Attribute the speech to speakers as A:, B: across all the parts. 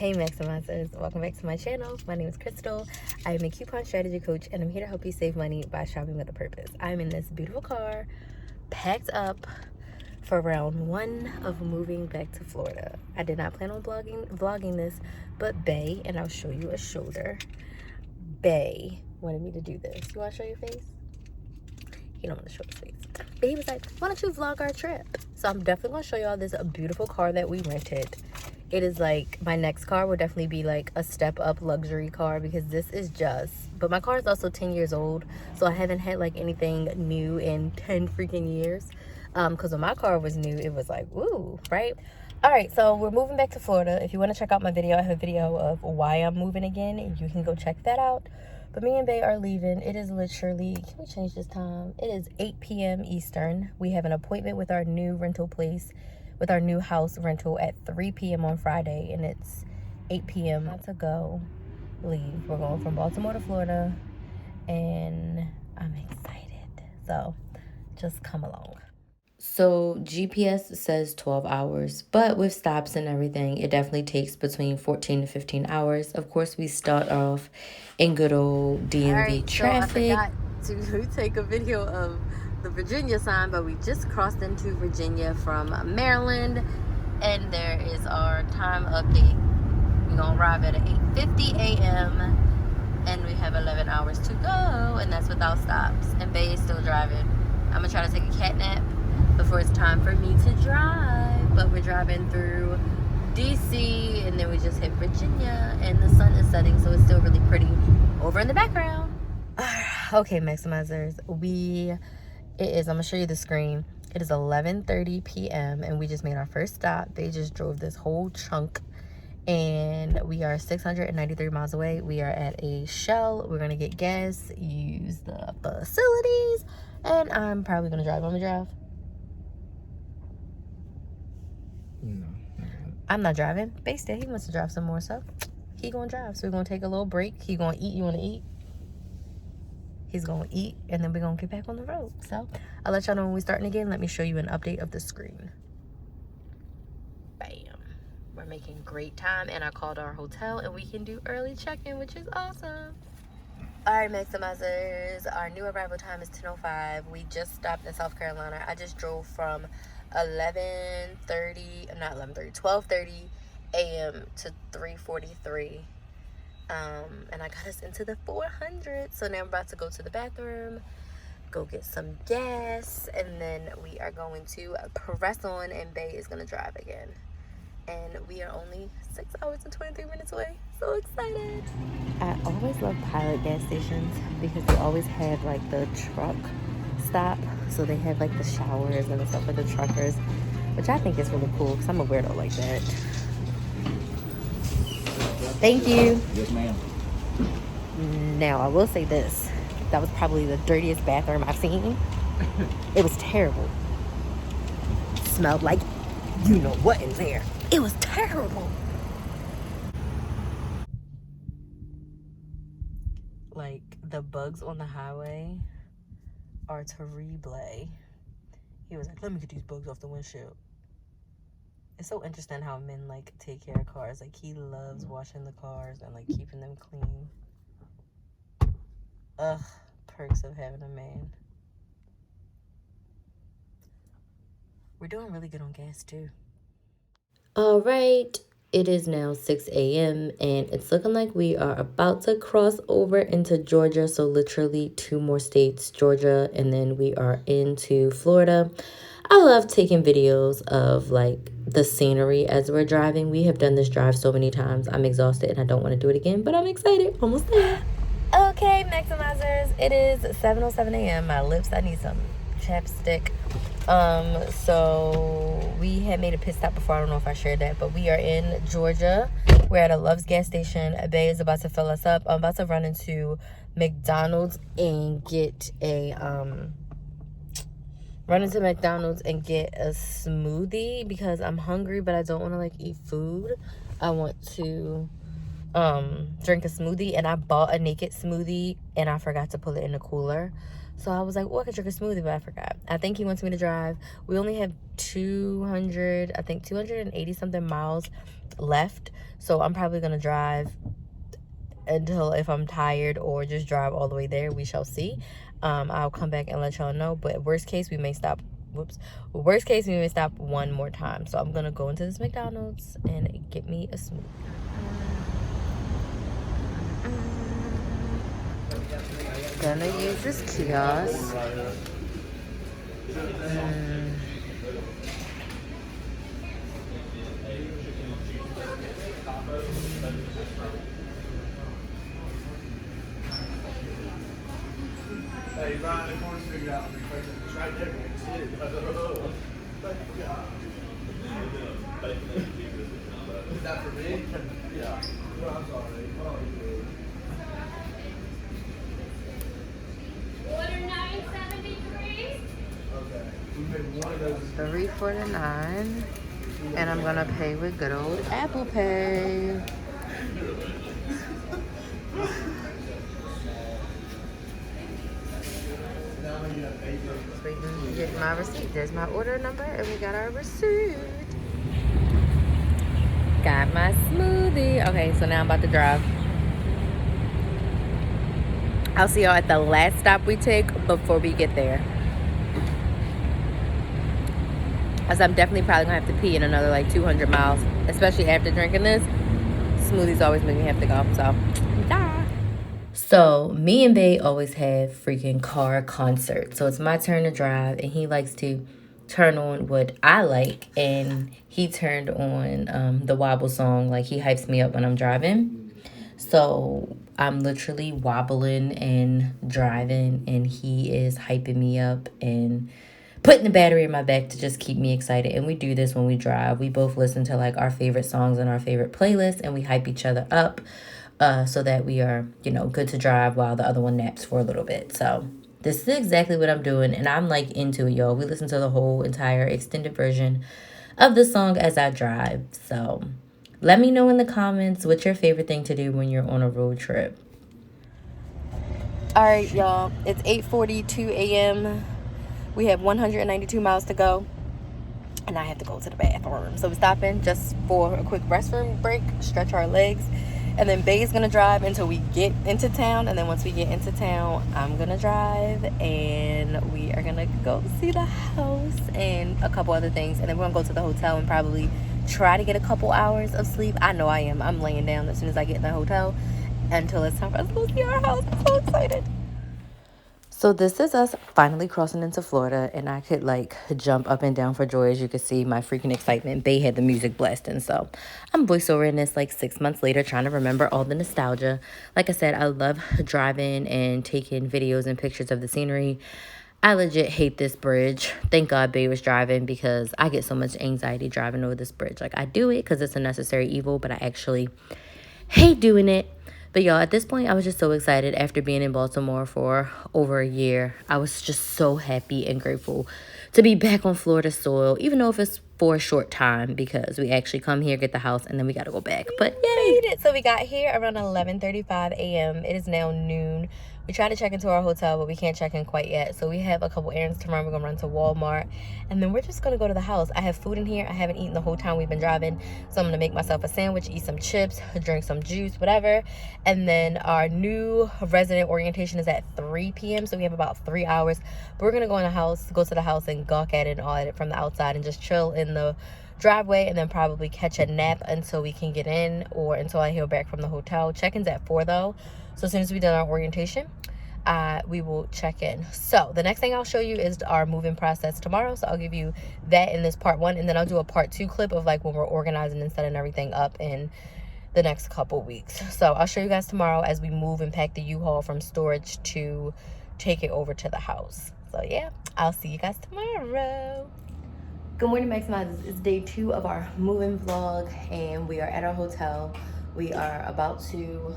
A: Hey Maximizers, welcome back to my channel. My name is Crystal. I am a coupon strategy coach and I'm here to help you save money by shopping with a purpose. I'm in this beautiful car, packed up for round one of moving back to Florida. I did not plan on vlogging this, but Bae, and I'll show you a shoulder, Bae wanted me to do this. You want to show your face? He don't want to show his face. But he was like, why don't you vlog our trip? So I'm definitely going to show y'all this beautiful car that we rented. It is like, my next car will definitely be like a step up luxury car because this is just, but my car is also 10 years old. So I haven't had like anything new in 10 freaking years. Because when my car was new, it was like, woo, right? All right, so we're moving back to Florida. If you want to check out my video, I have a video of why I'm moving again, and you can go check that out. But me and Bae are leaving. It is literally, can we change this time? It is 8 p.m. Eastern. We have an appointment with our new rental place, with our new house rental at 3 p.m. on Friday, and it's 8 p.m. to go leave. We're going from Baltimore to Florida, and I'm excited. So just come along. So GPS says 12 hours, but with stops and everything, it definitely takes between 14 to 15 hours. Of course, we start off in good old DMV traffic. So I forgot to take a video of the Virginia sign, but we just crossed into Virginia from Maryland, and there is our time update. We're gonna arrive at 8:50 a.m. and we have 11 hours to go, and that's without stops. And Bae is still driving. I'm gonna try to take a cat nap before it's time for me to drive, but we're driving through DC, and then we just hit Virginia, and the sun is setting, so it's still really pretty over in the background. Okay, Maximizers, it is, I'm gonna show you the screen. It is 11:30 p.m. and we just made our first stop. They just drove this whole chunk, and we are 693 miles away. We are at a Shell. We're gonna get gas, use the facilities, and I'm probably gonna drive. Want me to drive? No. I'm not driving. Bae said he wants to drive some more, so he gonna drive. So we're gonna take a little break. He gonna eat. You wanna eat? He's gonna eat, and then we're gonna get back on the road. So I'll let y'all know when we're starting again. Let me show you an update of the screen. Bam. We're making great time, and I called our hotel, and we can do early check-in, which is awesome. All right, Maximizers, our new arrival time is 10:05. We just stopped in South Carolina. I just drove from 12:30 a.m. to 3:43. And I got us into the 400. So now I'm about to go to the bathroom, go get some gas, and then we are going to press on, and Bae is gonna drive again. And we are only 6 hours and 23 minutes away. So excited. I always love Pilot gas stations because they always have like the truck stop. So they have like the showers and the stuff for the truckers, which I think is really cool because I'm a weirdo like that. Thank you.
B: Yes, ma'am.
A: Now, I will say this. That was probably the dirtiest bathroom I've seen. It was terrible. It smelled like you know what in there. It was terrible. Like, the bugs on the highway are terrible. He was like, let me get these bugs off the windshield. It's so interesting how men like take care of cars. Like, he loves washing the cars and like keeping them clean. Ugh, perks of having a man. We're doing really good on gas too. All right, it is now 6 a.m. and it's looking like we are about to cross over into Georgia. So literally 2 more states, Georgia, and then we are into Florida. I love taking videos of like the scenery as we're driving. We have done this drive so many times. I'm exhausted and I don't want to do it again, but I'm excited. Almost there. Okay, Maximizers, it is 7:07 a.m. My lips, I need some chapstick. So we had made a pit stop before. I don't know if I shared that, but we are in Georgia. We're at a Love's gas station. Bae is about to fill us up. I'm about to run into McDonald's and get a smoothie because I'm hungry, but I don't want to like eat food. I want to drink a smoothie, and I bought a naked smoothie and I forgot to put it in the cooler. So I was like, oh, I could drink a smoothie, but I forgot. I think he wants me to drive. We only have 280 something miles left. So I'm probably going to drive until if I'm tired or just drive all the way there. We shall see. I'll come back and let y'all know. But worst case, we may stop. Worst case, we may stop one more time. So I'm going to go into this McDonald's and get me a smoothie. Gonna use this kiosk.
B: Hey, Brian, the corn's figured out. It's right there. Is that for me? Yeah. No, I'm sorry.
C: Order 973.
B: Okay. We made one of those.
A: $3.49, and I'm gonna pay with good old Apple Pay. Get my receipt. There's my order number, and we got our receipt. Got my smoothie. Okay, so now I'm about to drive. I'll see y'all at the last stop we take before we get there. As I'm definitely probably gonna have to pee in another like 200 miles, especially after drinking this. Smoothies always make me have to go, so bye. So me and Bae always have freaking car concerts. So it's my turn to drive, and he likes to turn on what I like, and he turned on the Wobble song. Like, he hypes me up when I'm driving. So I'm literally wobbling and driving, and he is hyping me up and putting the battery in my back to just keep me excited. And we do this when we drive. We both listen to like our favorite songs and our favorite playlists, and we hype each other up so that we are, you know, good to drive while the other one naps for a little bit. So this is exactly what I'm doing, and I'm like into it, y'all. We listen to the whole entire extended version of the song as I drive. So let me know in the comments what's your favorite thing to do when you're on a road trip. All right, y'all. It's 8:42 a.m. We have 192 miles to go, and I have to go to the bathroom. So we're stopping just for a quick restroom break, stretch our legs, and then Bae's gonna drive until we get into town. And then once we get into town, I'm gonna drive, and we are gonna go see the house and a couple other things. And then we're gonna go to the hotel and probably try to get a couple hours of sleep. I know I am. I'm laying down as soon as I get in the hotel until it's time for us to go see our house. I'm so excited. So this is us finally crossing into Florida, and I could like jump up and down for joy. As you can see, my freaking excitement. Bae had the music blasting, so I'm voiceovering this like 6 months later, trying to remember all the nostalgia. Like I said, I love driving and taking videos and pictures of the scenery. I legit hate this bridge. Thank God Bae was driving, because I get so much anxiety driving over this bridge. Like, I do it because it's a necessary evil, but I actually hate doing it. But y'all, at this point, I was just so excited after being in Baltimore for over a year. I was just so happy and grateful to be back on Florida soil, even though if it's for a short time, because we actually come here, get the house, and then we got to go back. But yay! Made it. So we got here around 11:35 a.m. It is now noon. We tried to check into our hotel, but we can't check in quite yet. So we have a couple errands to run. We're going to run to Walmart, and then we're just going to go to the house. I have food in here. I haven't eaten the whole time we've been driving. So I'm going to make myself a sandwich, eat some chips, drink some juice, whatever. And then our new resident orientation is at 3 p.m. So we have about 3 hours. But we're going to go to the house and gawk at it and all at it from the outside and just chill in the driveway, and then probably catch a nap until we can get in, or until I hear back from the hotel. Check-in's at 4 though. So as soon as we've done our orientation, we will check in. So the next thing I'll show you is our moving process tomorrow. So I'll give you that in this part 1, and then I'll do a part 2 clip of like when we're organizing and setting everything up in the next couple weeks. So I'll show you guys tomorrow as we move and pack the U-Haul from storage to take it over to the house. So yeah, I'll see you guys tomorrow. Good morning, Maximizers. It's day 2 of our moving vlog, and we are at our hotel. We are about to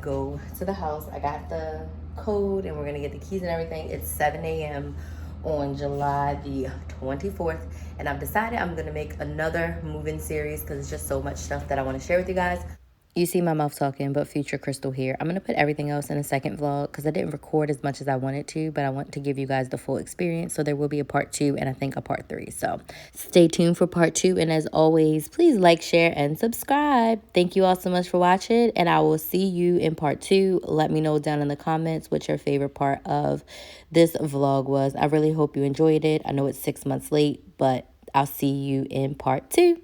A: go to the house. I got the code, and we're gonna get the keys and everything. It's 7 a.m. on July the 24th, and I've decided I'm gonna make another moving series because it's just so much stuff that I want to share with you guys. You see my mouth talking, but future Crystal here. I'm going to put everything else in a second vlog because I didn't record as much as I wanted to, but I want to give you guys the full experience. So there will be a part 2 and I think a part 3. So stay tuned for part 2. And as always, please like, share, and subscribe. Thank you all so much for watching, and I will see you in part 2. Let me know down in the comments what your favorite part of this vlog was. I really hope you enjoyed it. I know it's 6 months late, but I'll see you in part 2.